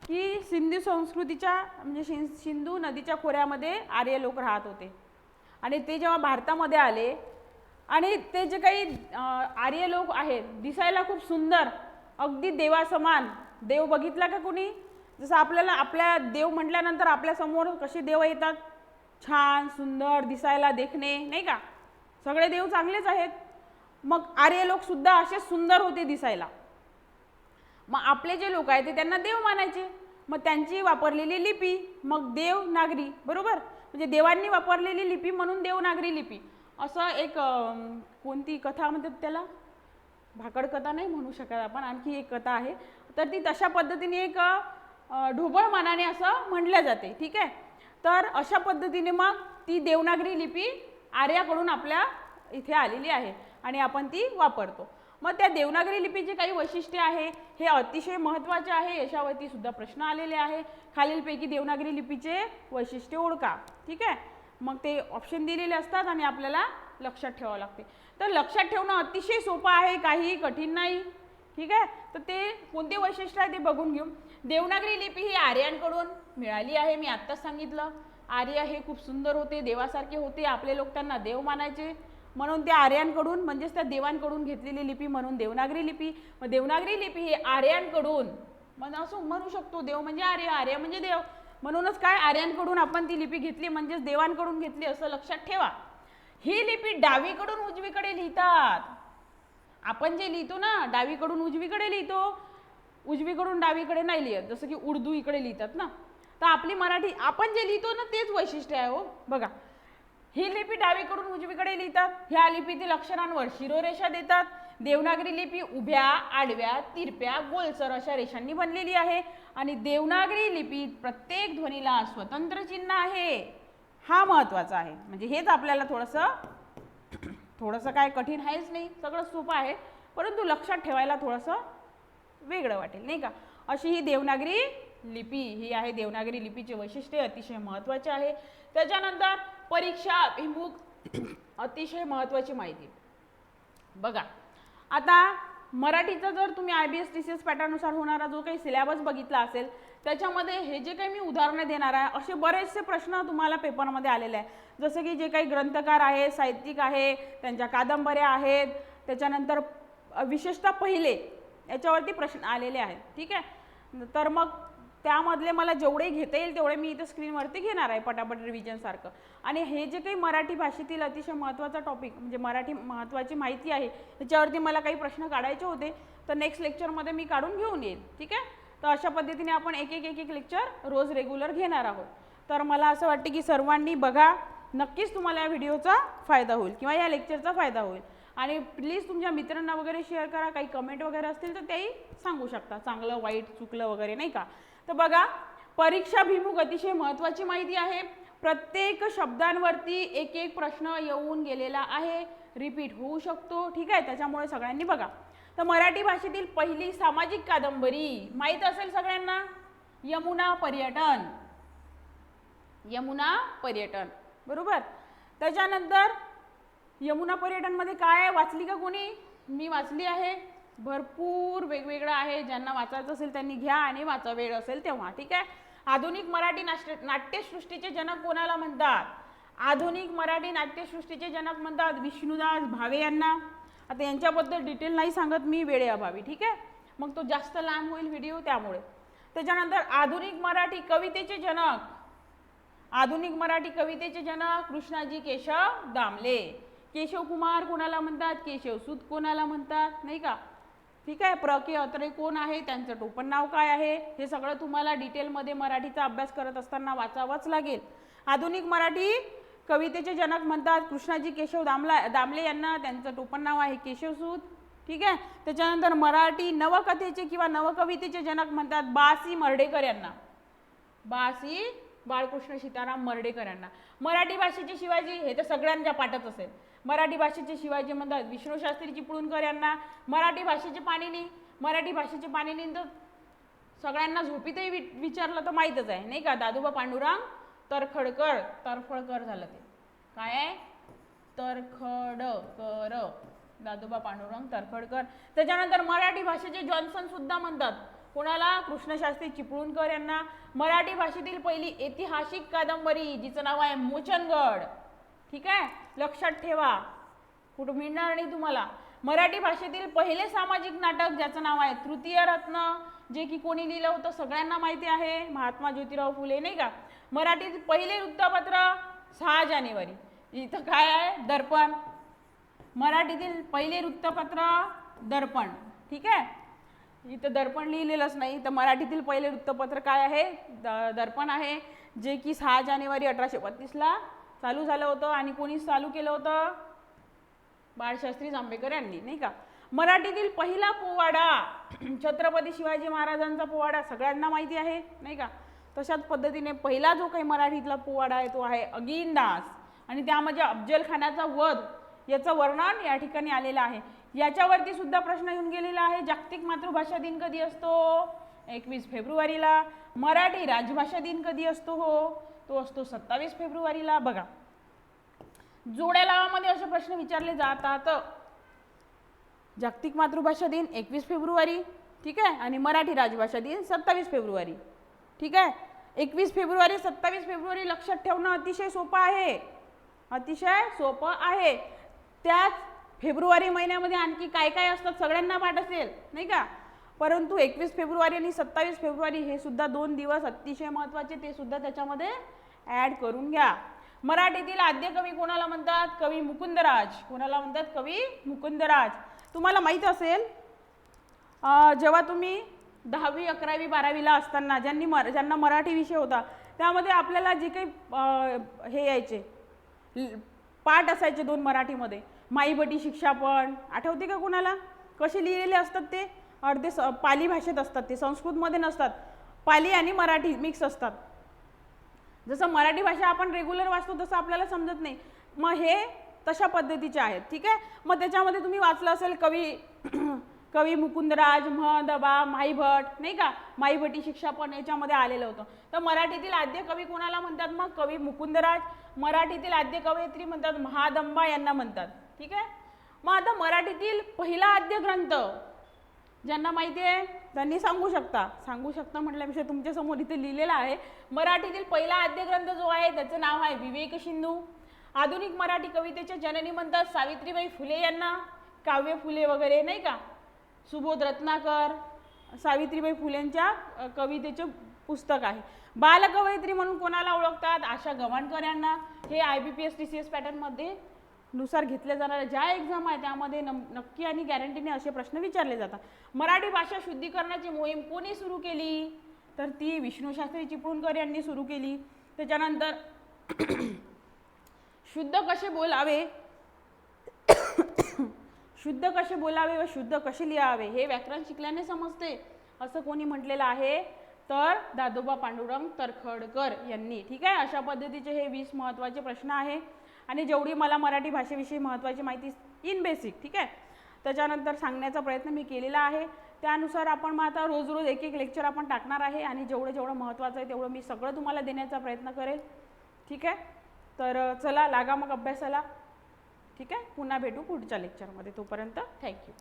की सिंधू संस्कृतीच्या म्हणजे सिंधू नदीच्या खोऱ्यामध्ये आर्य लोक राहत होते आणि ते जेव्हा भारतामध्ये आले आणि ते जे काही आर्य लोक आहेत दिसायला खूप सुंदर, अगदी देवासमान. देव बघितला का कोणी, जसं आपल्याला आपल्या देव म्हटल्यानंतर आपल्या समोर कसे देव येतात, छान सुंदर दिसायला देखणे, नाही का. सगळे देव चांगलेच आहेत. मग आर्य लोक सुद्धा असे सुंदर होते दिसायला. मग आपले जे लोक आहेत ते त्यांना देव मानायचे. मग त्यांची वापरलेली लिपी मग देवनागरी, बरोबर, म्हणजे देवांनी वापरलेली लिपी म्हणून देवनागरी लिपी. असं एक कोणती कथा म्हणतात त्याला, भाकड कथा नाही म्हणू शकत आपण, आणखी एक कथा आहे. तर ती तशा पद्धतीने एक ढोबळ मानाने असं म्हणल्या जाते. ठीक आहे. तर अशा पद्धतीने मग ती देवनागरी लिपी आर्याकडून आपल्या इथे आलेली आहे आणि आपण ती वापरतो. मग त्या देवनागरी लिपीचे काही वैशिष्ट्ये आहे, हे अतिशय महत्त्वाचे आहे. याच्यावरती सुद्धा प्रश्न आलेले आहे. खालीलपैकी देवनागरी लिपीचे वैशिष्ट्ये ओळखा. ठीक आहे. मग ते ऑप्शन दिलेले असतात आणि आपल्याला लक्षात ठेवावं लागते. तर लक्षात ठेवणं अतिशय सोपं आहे, काही कठीण नाही. ठीक आहे. तर ते कोणते वैशिष्ट्य आहे ते बघून घेऊ. देवनागरी लिपी ही आर्यांकडून मिळाली आहे. मी आत्ताच सांगितलं, आर्य हे खूप सुंदर होते, देवासारखे होते, आपले लोक त्यांना देव मानायचे, म्हणून त्या आर्यांकडून म्हणजेच त्या देवांकडून घेतलेली लिपी म्हणून देवनागरी लिपी. मग देवनागरी लिपी ही आर्यांकडून असं म्हणू शकतो, देव म्हणजे आर्य, आर्य म्हणजे देव, म्हणूनच काय आर्यांकडून आपण ती लिपी घेतली म्हणजेच देवांकडून घेतली असं लक्षात ठेवा. ही लिपी डावीकडून उजवीकडे लिहितात. आपण जे लिहितो ना डावीकडून उजवीकडे लिहितो, उजवीकडून डावीकडे नाही लिहित, जसं की उर्दू इकडे लिहितात ना. तर आपली मराठी आपण जे लिहितो ना तेच वैशिष्ट्य आहे. हो बघा, ही लिपी डावीकडून उजवीकडे लिहितात. ह्या लिपीतील अक्षरांवर शिरोरेषा देतात. देवनागरी लिपी उभ्या, आडव्या, तिरप्या, गोलसर अशा रेषांनी बनलेली आहे आणि देवनागरी लिपीत प्रत्येक ध्वनीला स्वतंत्र चिन्ह आहे. हा महत्त्वाचा आहे. म्हणजे हेच आपल्याला थोडंसं काय कठीण आहेच नाही, सगळं सोपं आहे, परंतु लक्षात ठेवायला थोडंसं वेगळं वाटेल नाही का. अशी ही देवनागरी लिपी ही आहे. देवनागरी लिपीचे वैशिष्ट्य अतिशय महत्त्वाचे आहे. त्याच्यानंतर परीक्षा अभिमुख अतिशय महत्त्वाची माहिती बघा. आता मराठीचा जर तुम्ही IBS TCS पॅटर्ननुसार होणारा जो काही सिलेबस बघितला असेल त्याच्यामध्ये हे जे काही मी उदाहरणं देणार आहे असे बरेचसे प्रश्न तुम्हाला पेपरमध्ये आलेले आहे. जसं की जे काही ग्रंथकार आहे, साहित्यिक आहे, त्यांच्या कादंबऱ्या आहेत, त्याच्यानंतर विशेषतः पहिले याच्यावरती प्रश्न आलेले आहेत. ठीक आहे. तर मग त्यामधले मला जेवढे घेता येईल तेवढे मी इथे स्क्रीनवरती घेणार आहे पटापट रिव्हिजनसारखं. आणि हे जे काही मराठी भाषेतील अतिशय महत्त्वाचा टॉपिक म्हणजे मराठी महत्त्वाची माहिती आहे त्याच्यावरती मला काही प्रश्न काढायचे होते, तर नेक्स्ट लेक्चरमध्ये मी काढून घेऊन येईल. ठीक आहे. तर अशा पद्धतीने आपण एक एक लेक्चर रोज रेग्युलर घेणार आहोत. तर मला असं वाटतं की सर्वांनी बघा, नक्कीच तुम्हाला या व्हिडिओचा फायदा होईल किंवा या लेक्चरचा फायदा होईल. आणि प्लीज तुमच्या मित्रांना वगैरे शेअर करा. काही कमेंट वगैरे असतील तर तेही सांगू शकता, चांगलं वाईट चुकलं वगैरे नाही का. तर बघा, परीक्षाभिमुख अतिशय महत्त्वाची माहिती आहे. प्रत्येक शब्दांवरती एक एक प्रश्न येऊन गेलेला आहे, रिपीट होऊ शकतो. ठीक आहे. त्याच्यामुळे सगळ्यांनी बघा. तर मराठी भाषेतील पहिली सामाजिक कादंबरी माहीत असेल सगळ्यांना, यमुना पर्यटन. यमुना पर्यटन, बरोबर. त्याच्यानंतर यमुना पर्यटनमध्ये काय वाचली का कोणी? मी वाचली आहे. भरपूर वेगवेगळं आहे. ज्यांना वाचायचं असेल त्यांनी घ्या आणि वाचा वेळ असेल तेव्हा. ठीक आहे. आधुनिक मराठी नाट्यसृष्टीचे जनक कोणाला म्हणतात? आधुनिक मराठी नाट्यसृष्टीचे जनक म्हणतात विष्णुदास भावे यांना. आता यांच्याबद्दल डिटेल नाही सांगत मी वेळेअभावी. ठीक आहे. मग तो जास्त लांब होईल व्हिडिओ त्यामुळे. त्याच्यानंतर आधुनिक मराठी कवितेचे जनक, आधुनिक मराठी कवितेचे जनक कृष्णाजी केशव दामले. केशव कुमार कोणाला म्हणतात? केशवसूत कोणाला म्हणतात नाही का. ठीक आहे. प्र के अत्रे कोण आहे? त्यांचं टोपण नाव काय आहे? हे सगळं तुम्हाला डिटेलमध्ये मराठीचा अभ्यास करत असताना वाचावंच लागेल. आधुनिक मराठी कवितेचे जनक म्हणतात कृष्णाजी केशव दामले यांना. त्यांचं टोपण नाव आहे केशवसूत. ठीक आहे. त्याच्यानंतर मराठी नवकथेचे किंवा नवकवितेचे जनक म्हणतात बासी मर्ढेकर यांना. बासी बाळकृष्ण सीताराम मर्ढेकर यांना. मराठी भाषेचे शिवाजी हे तर सगळ्यांच्या पाठात असेल. मराठी भाषेचे शिवाजी म्हणतात विष्णुशास्त्री चिपळूणकर यांना. मराठी भाषेचे पाणिनी तर सगळ्यांना झोपीतही विचारलं तर माहीतच आहे नाही का. दादोबा पांडुरंग तरफळकर झालं ते. काय आहे? तरखडकर, दादोबा पांडुरंग तरखडकर. त्याच्यानंतर मराठी भाषेचे जॉन्सन सुद्धा म्हणतात कोणाला? कृष्णशास्त्री चिपळूणकर यांना. मराठी भाषेतील पहिली ऐतिहासिक कादंबरी जिचं नाव आहे मोचनगड. ठीक आहे. लक्षात ठेवा, कुठं मिळणार नाही तुम्हाला. मराठी भाषेतील पहिले सामाजिक नाटक ज्याचं नाव आहे तृतीय रत्न, जे की कोणी लिहिलं होतं सगळ्यांना माहिती आहे, महात्मा ज्योतिराव फुले नाही का. मराठीतील पहिले वृत्तपत्र 6 जानेवारी. इथं काय आहे? दर्पण. मराठीतील पहिले वृत्तपत्र दर्पण. ठीक आहे, इथं दर्पण लिहिलेलंच नाही, तर मराठीतील पहिले वृत्तपत्र काय आहे? दर्पण आहे, जे की 6 जानेवारी 1832ला चालू झालं होतं. आणि कोणी चालू केलं होतं? बाळशास्त्री जांभेकर यांनी, नाही का. मराठीतील पहिला पोवाडा छत्रपती शिवाजी महाराजांचा पोवाडा सगळ्यांना माहिती आहे, नाही का. तशाच पद्धतीने पहिला जो काही मराठीतला पोवाडा आहे तो आहे अगिनदास, आणि त्यामध्ये अफजल खानाचा वध याचं वर्णन या ठिकाणी आलेलं आहे. याच्यावरती सुद्धा प्रश्न येऊन गेलेला आहे. जागतिक मातृभाषा दिन कधी असतो? 21 फेब्रुवारीला. मराठी राजभाषा दिन कधी असतो? हो, तो असतो 27 फेब्रुवारीला. बघा, जोड्या लावामध्ये असे प्रश्न विचारले जातात. जागतिक मातृभाषा दिन 21 फेब्रुवारी, ठीक आहे, आणि मराठी राजभाषा दिन 27 फेब्रुवारी. ठीक आहे, 21 फेब्रुवारी 27 फेब्रुवारी लक्षात ठेवणं अतिशय सोपं आहे, अतिशय सोपं आहे. त्याच फेब्रुवारी महिन्यामध्ये आणखी काय काय असतात सगळ्यांना पाठ असेल, नाही का. परंतु 21 फेब्रुवारी आणि 27 फेब्रुवारी हे सुद्धा 2 दिवस अतिशय महत्त्वाचे, ते सुद्धा त्याच्यामध्ये ॲड करून घ्या. मराठीतील आद्य कवी कोणाला म्हणतात? कवी मुकुंदराज. कोणाला म्हणतात? कवी मुकुंदराज. तुम्हाला माहीत असेल, जेव्हा तुम्ही 10वी 11वी 12वीला असताना ज्यांना मराठी विषय होता त्यामध्ये आपल्याला जे काही हे यायचे पाठ असायचे 2 मराठीमध्ये, माईबटी शिक्षापण, आठवते का कोणाला? कसे लिहिलेले असतात ते? अर्धे पाली भाषेत असतात, ते संस्कृतमध्ये नसतात, पाली आणि मराठी मिक्स असतात. जसं मराठी भाषा आपण रेग्युलर वाचतो तसं आपल्याला समजत नाही, मग हे तशा पद्धतीचे आहेत. ठीक आहे, मग त्याच्यामध्ये तुम्ही वाचलं असेल कवी मुकुंदराज, दबा, माईभट, नाही का, माईभटी शिक्षापण याच्यामध्ये आलेलं होतं. तर मराठीतील आद्य कवी कोणाला म्हणतात? मग कवी मुकुंदराज. मराठीतील आद्य कवयित्री म्हणतात महादंबा यांना म्हणतात. ठीक आहे, मग आता मराठीतील पहिला आद्य ग्रंथ ज्यांना माहिती आहे त्यांनी सांगू शकता म्हटल्यापेक्षा तुमच्यासमोर इथे लिहिलेला आहे. मराठीतील पहिला आद्य ग्रंथ जो आहे त्याचं नाव आहे विवेक सिंधू. आधुनिक मराठी कवितेच्या जननी म्हणतात सावित्रीबाई फुले यांना, काव्य फुले वगैरे, नाही का. सुबोध रत्नाकर, सावित्रीबाई फुलेंच्या कवितेचे पुस्तक आहे. बालकवयित्री म्हणून कोणाला ओळखतात? आशा गव्हाणकर यांना. हे IBPS TCS पॅटर्नमध्ये नुसार घेतल्या जाणाऱ्या ज्या एक्झाम आहे त्यामध्ये नक्की आणि गॅरंटीने असे प्रश्न विचारले जातात. मराठी भाषा शुद्धीकरणाची मोहीम कोणी सुरू केली? तर ती विष्णूशास्त्री चिपळूणकर यांनी सुरू केली. त्याच्यानंतर शुद्ध कसे बोलावे व शुद्ध कसे लिहावे हे व्याकरण शिकल्याने समजते, असं कोणी म्हटलेलं आहे? तर दादोबा पांडुरंग तरखडकर यांनी. ठीक आहे, अशा पद्धतीचे हे 20 महत्त्वाचे प्रश्न आहे. आणि जेवढी मला मराठी भाषेविषयी महत्त्वाची माहिती इन बेसिक, ठीक आहे, त्याच्यानंतर सांगण्याचा प्रयत्न मी केलेला आहे. त्यानुसार आपण मग आता रोज एक लेक्चर आपण टाकणार आहे, आणि जेवढं महत्त्वाचं आहे तेवढं मी सगळं तुम्हाला देण्याचा प्रयत्न करेल. ठीक आहे, तर चला लागा मग अभ्यासाला. ठीक आहे, पुन्हा भेटू पुढच्या लेक्चरमध्ये. तोपर्यंत थँक्यू.